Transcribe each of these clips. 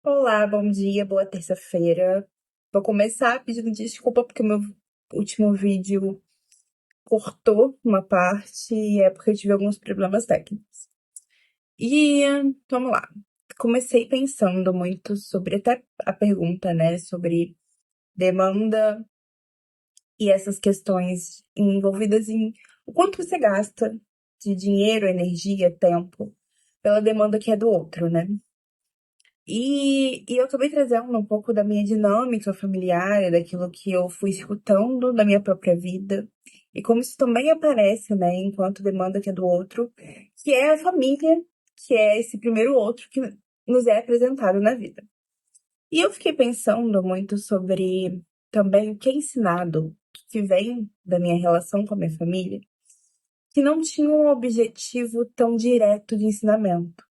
Olá, bom dia, boa terça-feira. Vou começar pedindo desculpa porque o meu último vídeo cortou uma parte e é porque eu tive alguns problemas técnicos. E vamos lá. Comecei pensando muito sobre até a pergunta, né, sobre demanda e essas questões envolvidas em o quanto você gasta de dinheiro, energia, tempo pela demanda que é do outro, né? E eu acabei trazendo um pouco da minha dinâmica familiar, e daquilo que eu fui escutando da minha própria vida, e como isso também aparece, né, enquanto demanda que é do outro, que é a família, que é esse primeiro outro que nos é apresentado na vida. E eu fiquei pensando muito sobre também o que é ensinado, que vem da minha relação com a minha família, que não tinha um objetivo tão direto de ensinamento.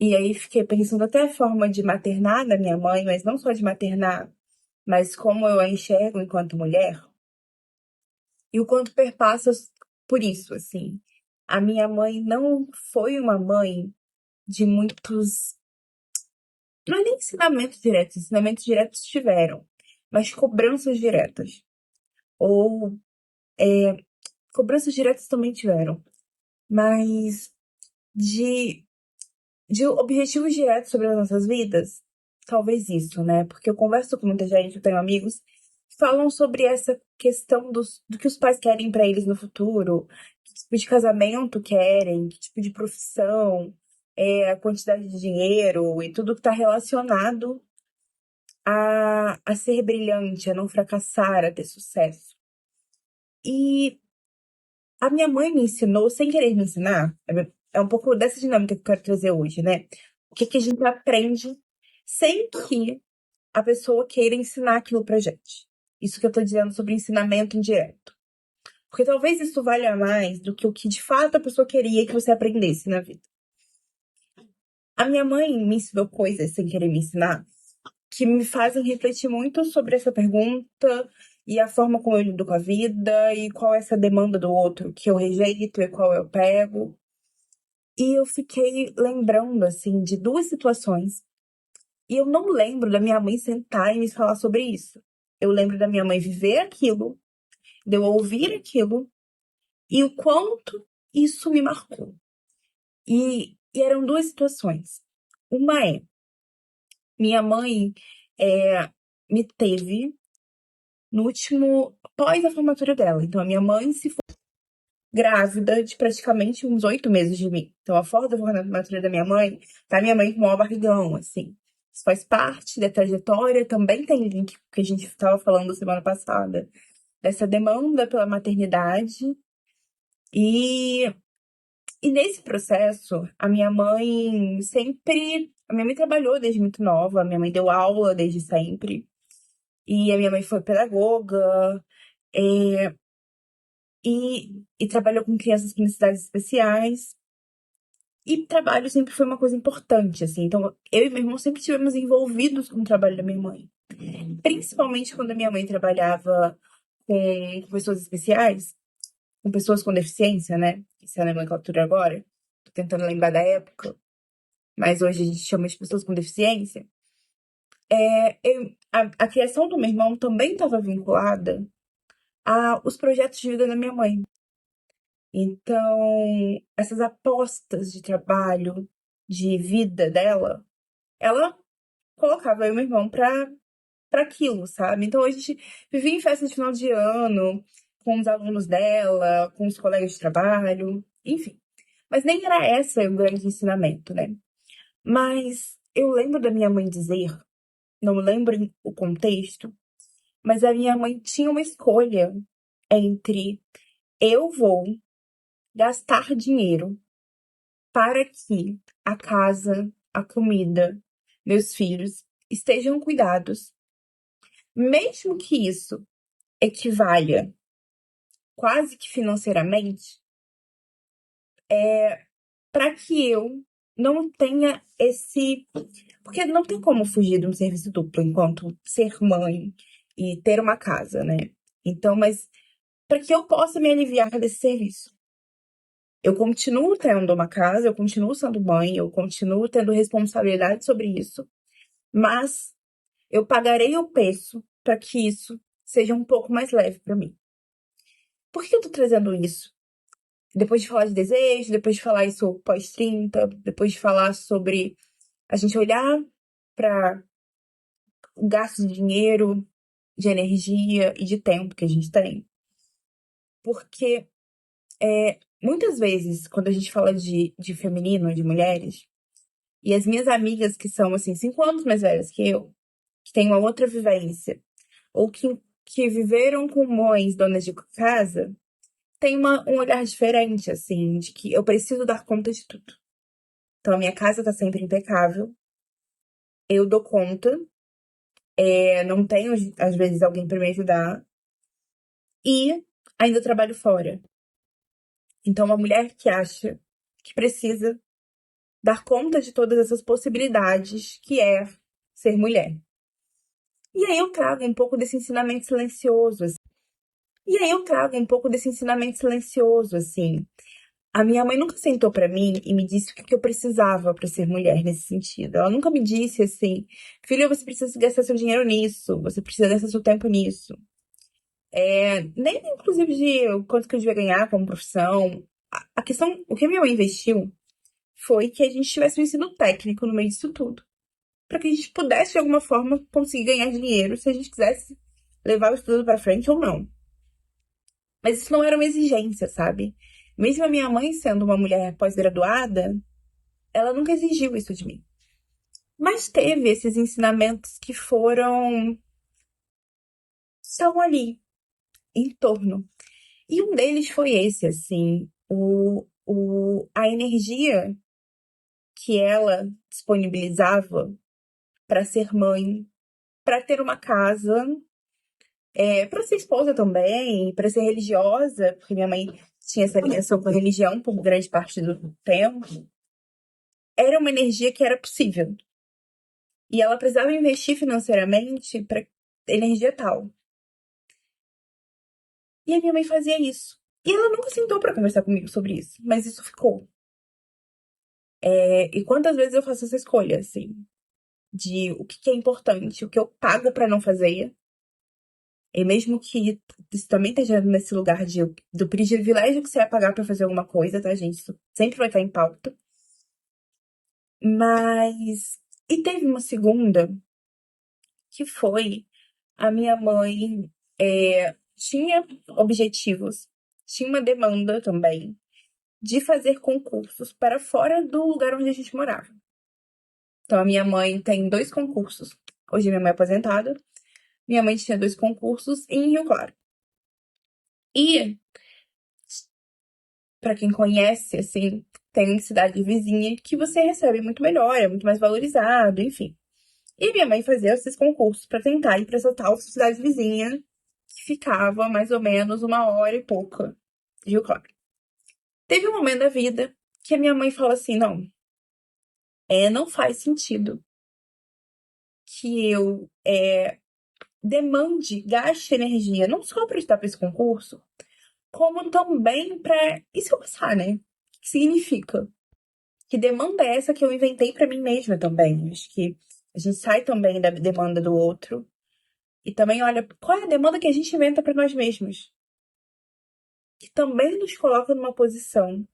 E aí fiquei pensando até a forma de maternar da minha mãe, mas não só de maternar, mas como eu a enxergo enquanto mulher, e o quanto perpassa por isso, assim. A minha mãe não foi uma mãe de muitos. Não é nem ensinamentos diretos tiveram, mas cobranças diretas. Ou cobranças diretas também tiveram, mas de de objetivos diretos sobre as nossas vidas? Talvez isso, né? Porque eu converso com muita gente, eu tenho amigos que falam sobre essa questão do que os pais querem pra eles no futuro, que tipo de casamento querem, que tipo de profissão, a quantidade de dinheiro e tudo que tá relacionado a ser brilhante, a não fracassar, a ter sucesso. E a minha mãe me ensinou, sem querer me ensinar, é um pouco dessa dinâmica que eu quero trazer hoje, né? O que que a gente aprende sem que a pessoa queira ensinar aquilo pra gente. Isso que eu tô dizendo sobre ensinamento indireto. Porque talvez isso valha mais do que o que de fato a pessoa queria que você aprendesse na vida. A minha mãe me ensinou coisas sem querer me ensinar que me fazem refletir muito sobre essa pergunta e a forma como eu lido com a vida e qual é essa demanda do outro que eu rejeito e qual eu pego. E eu fiquei lembrando, assim, de duas situações. E eu não lembro da minha mãe sentar e me falar sobre isso. Eu lembro da minha mãe viver aquilo, de eu ouvir aquilo e o quanto isso me marcou. E eram duas situações. Uma é, minha mãe me teve no último, após a formatura dela. Então, a minha mãe se foi grávida de praticamente uns 8 meses de mim. Então, a foto da formatura da minha mãe, tá minha mãe com o maior barrigão, assim. Isso faz parte da trajetória, também tem link que a gente estava falando semana passada, dessa demanda pela maternidade. E, e nesse processo, a minha mãe sempre. A minha mãe trabalhou desde muito nova, a minha mãe deu aula desde sempre. E a minha mãe foi pedagoga, é, e trabalhou com crianças com necessidades especiais. E trabalho sempre foi uma coisa importante, assim. Então, eu e meu irmão sempre estivemos envolvidos com o trabalho da minha mãe. Principalmente quando a minha mãe trabalhava com pessoas especiais, com pessoas com deficiência, né? Isso é a nomenclatura agora. Tô tentando lembrar da época. Mas hoje a gente chama de pessoas com deficiência. A criação do meu irmão também estava vinculada aos projetos de vida da minha mãe. Então, essas apostas de trabalho, de vida dela, ela colocava eu e meu irmão pra aquilo, sabe? Então, a gente vivia em festa de final de ano, com os alunos dela, com os colegas de trabalho, enfim. Mas nem era esse o grande ensinamento, né? Mas eu lembro da minha mãe dizer, não lembro o contexto, mas a minha mãe tinha uma escolha entre eu vou gastar dinheiro para que a casa, a comida, meus filhos estejam cuidados, mesmo que isso equivalha quase que financeiramente, para que eu não tenha esse. Porque não tem como fugir de um serviço duplo enquanto ser mãe e ter uma casa, né? Então, mas para que eu possa me aliviar desse serviço. Eu continuo tendo uma casa, eu continuo sendo mãe, eu continuo tendo responsabilidade sobre isso, mas eu pagarei o preço para que isso seja um pouco mais leve para mim. Por que eu tô trazendo isso? Depois de falar de desejo, depois de falar isso pós-30, depois de falar sobre a gente olhar para o gasto de dinheiro, de energia e de tempo que a gente tem. Porque muitas vezes, quando a gente fala de feminino, de mulheres, e as minhas amigas que são, assim, 5 anos mais velhas que eu, que têm uma outra vivência, ou que viveram com mães donas de casa, tem um olhar diferente, assim, de que eu preciso dar conta de tudo. Então, a minha casa tá sempre impecável, eu dou conta, não tenho, às vezes, alguém para me ajudar, e ainda trabalho fora. Então, uma mulher que acha que precisa dar conta de todas essas possibilidades que é ser mulher. E aí eu trago um pouco desse ensinamento silencioso. E aí eu trago um pouco desse ensinamento silencioso, assim. A minha mãe nunca sentou pra mim e me disse o que eu precisava pra ser mulher nesse sentido. Ela nunca me disse assim, filha, você precisa gastar seu dinheiro nisso, você precisa gastar seu tempo nisso. Nem inclusive de o quanto que eu devia ganhar como profissão. A questão, o que a minha mãe investiu foi que a gente tivesse um ensino técnico no meio disso tudo. Para que a gente pudesse, de alguma forma, conseguir ganhar dinheiro se a gente quisesse levar o estudo para frente ou não. Mas isso não era uma exigência, sabe? Mesmo a minha mãe sendo uma mulher pós-graduada, ela nunca exigiu isso de mim. Mas teve esses ensinamentos que estavam ali, em torno. E um deles foi esse, assim, a energia que ela disponibilizava para ser mãe, para ter uma casa, para ser esposa também, para ser religiosa, porque minha mãe tinha essa ligação com a religião por grande parte do tempo. Era uma energia que era possível. E ela precisava investir financeiramente para energia tal. E a minha mãe fazia isso. E ela nunca sentou para conversar comigo sobre isso, mas isso ficou. E quantas vezes eu faço essa escolha, assim, de o que é importante, o que eu pago para não fazer. E mesmo que isso também esteja nesse lugar do privilégio que você vai pagar para fazer alguma coisa, tá, gente? Isso sempre vai estar em pauta. Mas. E teve uma segunda, que foi a minha mãe tinha objetivos, tinha uma demanda também de fazer concursos para fora do lugar onde a gente morava. Então, a minha mãe tem 2 concursos. Hoje, minha mãe é aposentada. Minha mãe tinha 2 concursos em Rio Claro. E, para quem conhece, assim, tem cidade vizinha que você recebe muito melhor, é muito mais valorizado, enfim. E minha mãe fazia esses concursos para tentar ir para essa tal cidade vizinha, que ficava mais ou menos 1 hora e pouca de Rio Claro. Teve um momento da vida que a minha mãe falou assim: não, não faz sentido que eu demande, gaste energia, não só para estudar para esse concurso, como também para. E se eu passar, né? O que significa? Que demanda é essa que eu inventei para mim mesma também? Acho que a gente sai também da demanda do outro e também olha qual é a demanda que a gente inventa para nós mesmos, que também nos coloca numa posição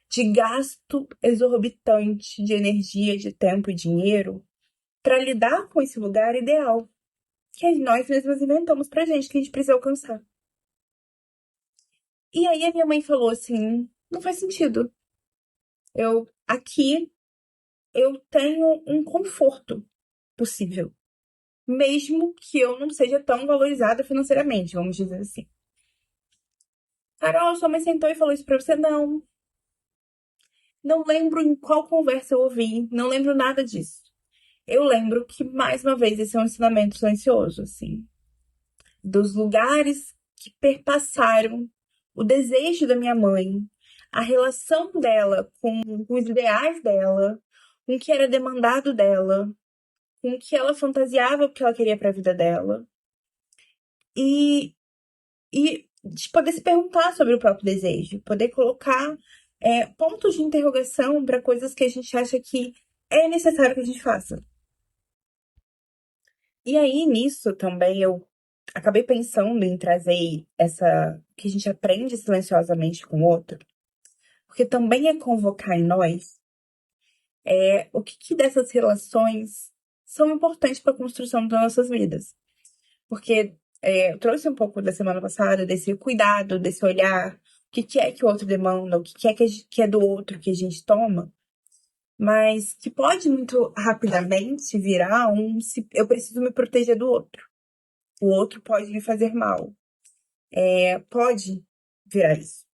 de gasto exorbitante de energia, de tempo e dinheiro para lidar com esse lugar ideal que nós mesmos inventamos pra gente, que a gente precisa alcançar. E aí a minha mãe falou assim: não faz sentido. Aqui eu tenho um conforto possível, mesmo que eu não seja tão valorizada financeiramente, vamos dizer assim. Carol, sua mãe sentou e falou isso pra você? Não. Não lembro em qual conversa eu ouvi, não lembro nada disso. Eu lembro que, mais uma vez, esse é um ensinamento silencioso, assim, dos lugares que perpassaram o desejo da minha mãe, a relação dela com os ideais dela, com o que era demandado dela, com o que ela fantasiava o que ela queria para a vida dela. E, e de poder se perguntar sobre o próprio desejo, poder colocar pontos de interrogação para coisas que a gente acha que é necessário que a gente faça. E aí, nisso também, eu acabei pensando em trazer essa que a gente aprende silenciosamente com o outro, porque também é convocar em nós o que dessas relações são importantes para a construção das nossas vidas. Porque eu trouxe um pouco da semana passada desse cuidado, desse olhar, o que é que o outro demanda, o que é que é do outro que a gente toma, mas que pode muito rapidamente virar se eu preciso me proteger do outro. O outro pode me fazer mal. Pode virar isso.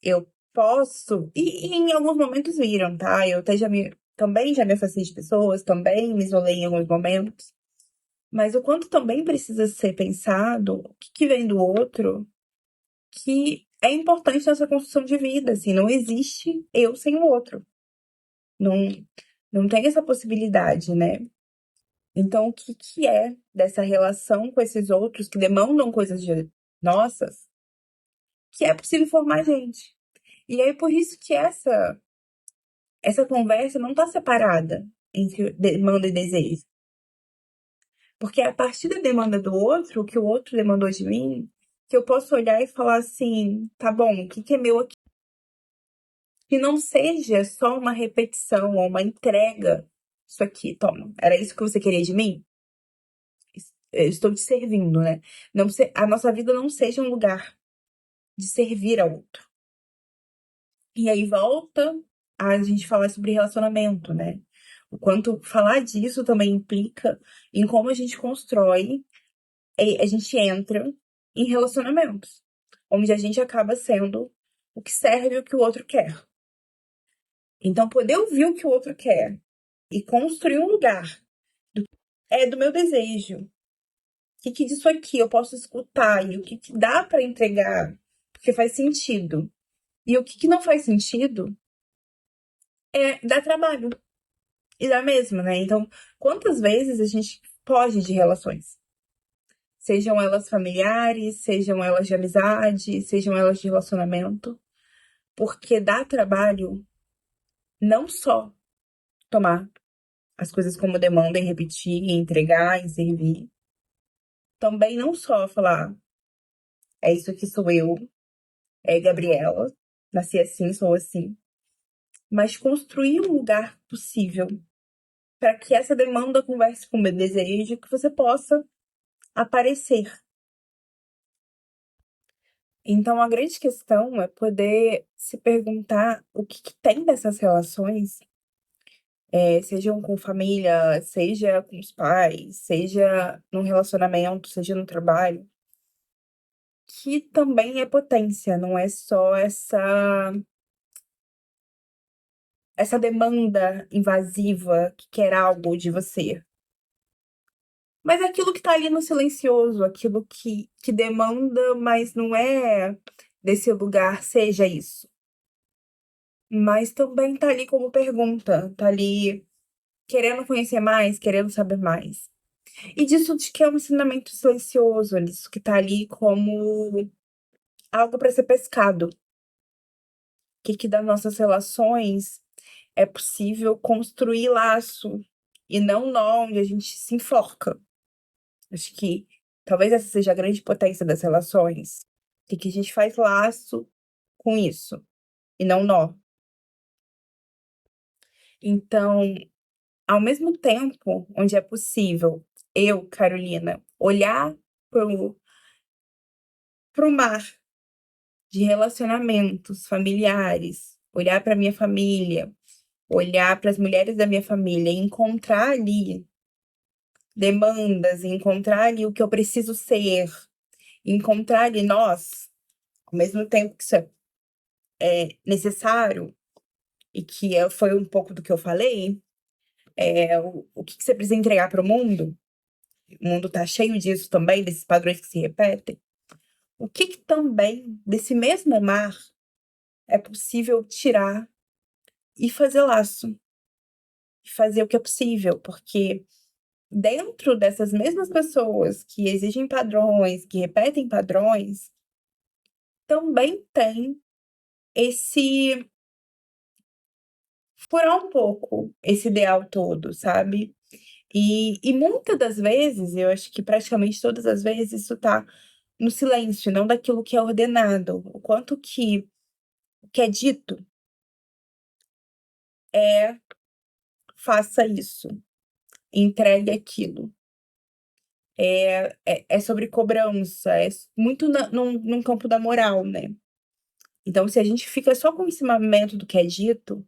Eu posso, e em alguns momentos viram, tá? Eu até também já me afastei de pessoas, também me isolei em alguns momentos. Mas o quanto também precisa ser pensado, o que vem do outro, que é importante nessa construção de vida, assim, não existe eu sem o outro. Não, não tem essa possibilidade, né? Então, o que é dessa relação com esses outros que demandam coisas nossas, que é possível formar a gente? E aí, por isso que essa conversa não está separada entre demanda e desejo. Porque é a partir da demanda do outro, o que o outro demandou de mim, que eu posso olhar e falar assim, tá bom, o que é meu aqui? Que não seja só uma repetição ou uma entrega. Isso aqui, toma. Era isso que você queria de mim? Eu estou te servindo, né? Não, a nossa vida não seja um lugar de servir ao outro. E aí volta a gente falar sobre relacionamento, né? O quanto falar disso também implica em como a gente constrói, a gente entra em relacionamentos, onde a gente acaba sendo o que serve o que o outro quer. Então, poder ouvir o que o outro quer e construir um lugar do meu desejo. O que disso aqui eu posso escutar e o que dá para entregar, porque faz sentido. E o que não faz sentido dá trabalho. E dá mesmo, né? Então, quantas vezes a gente foge de relações? Sejam elas familiares, sejam elas de amizade, sejam elas de relacionamento. Porque dá trabalho não só tomar as coisas como demanda e repetir, e entregar e servir. Também não só falar, é isso aqui sou eu, é Gabriela, nasci assim, sou assim. Mas construir um lugar possível para que essa demanda converse com o meu desejo, que você possa aparecer. Então, a grande questão é poder se perguntar o que tem dessas relações, sejam com família, seja com os pais, seja num relacionamento, seja no trabalho, que também é potência, não é só essa demanda invasiva que quer algo de você. Mas é aquilo que tá ali no silencioso, aquilo que demanda, mas não é desse lugar, seja isso. Mas também tá ali como pergunta, tá ali querendo conhecer mais, querendo saber mais. E disso de que é um ensinamento silencioso, isso que tá ali como algo para ser pescado. Que das nossas relações é possível construir laço e não nó onde a gente se enforca. Acho que talvez essa seja a grande potência das relações, que a gente faz laço com isso e não nó. Então, ao mesmo tempo onde é possível eu, Carolina, olhar pro mar de relacionamentos familiares, olhar para minha família, olhar para as mulheres da minha família e encontrar ali demandas, encontrar ali o que eu preciso ser, encontrar ali nós, ao mesmo tempo que isso é necessário e que foi um pouco do que eu falei, o que você precisa entregar para o mundo mundo tá cheio disso também, desses padrões que se repetem. O que também desse mesmo mar é possível tirar e fazer laço, e fazer o que é possível, porque dentro dessas mesmas pessoas que exigem padrões, que repetem padrões, também tem esse furar um pouco esse ideal todo, sabe? E muitas das vezes, eu acho que praticamente todas as vezes, isso tá no silêncio, não daquilo que é ordenado. O quanto que o que é dito é: "Faça isso, entregue aquilo". É sobre cobrança, muito num campo da moral, né. Então se a gente fica só com o ensinamento do que é dito,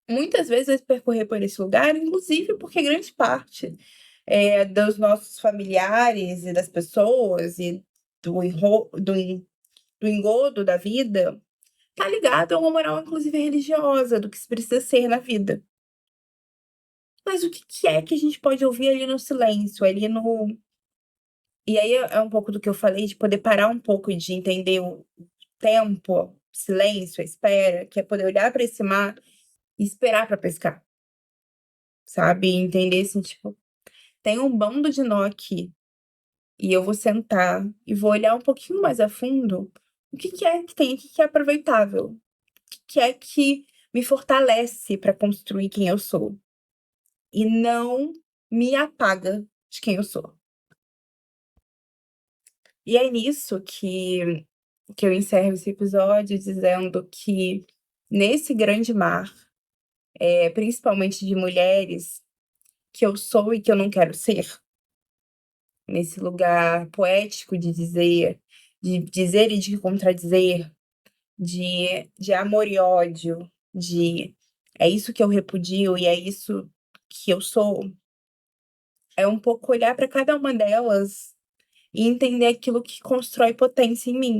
muitas vezes vai percorrer por esse lugar, inclusive porque grande parte, dos nossos familiares e das pessoas e do enro do engodo da vida, tá ligado a uma moral inclusive religiosa, do que se precisa ser na vida. Mas o que que é que a gente pode ouvir ali no silêncio, ali no e aí é um pouco do que eu falei de poder parar um pouco e de entender o tempo, o silêncio, a espera, que é poder olhar para esse mar e esperar para pescar, sabe, e entender assim, tipo, tem um bando de nó aqui, e eu vou sentar e vou olhar um pouquinho mais a fundo o que que é que tem aqui que é aproveitável, o que é que me fortalece para construir quem eu sou, e não me apaga de quem eu sou. E é nisso que eu encerro esse episódio dizendo que nesse grande mar, principalmente de mulheres, que eu sou e que eu não quero ser, nesse lugar poético de dizer e de contradizer, de amor e ódio, de é isso que eu repudio e é isso que eu sou, é um pouco olhar para cada uma delas e entender aquilo que constrói potência em mim.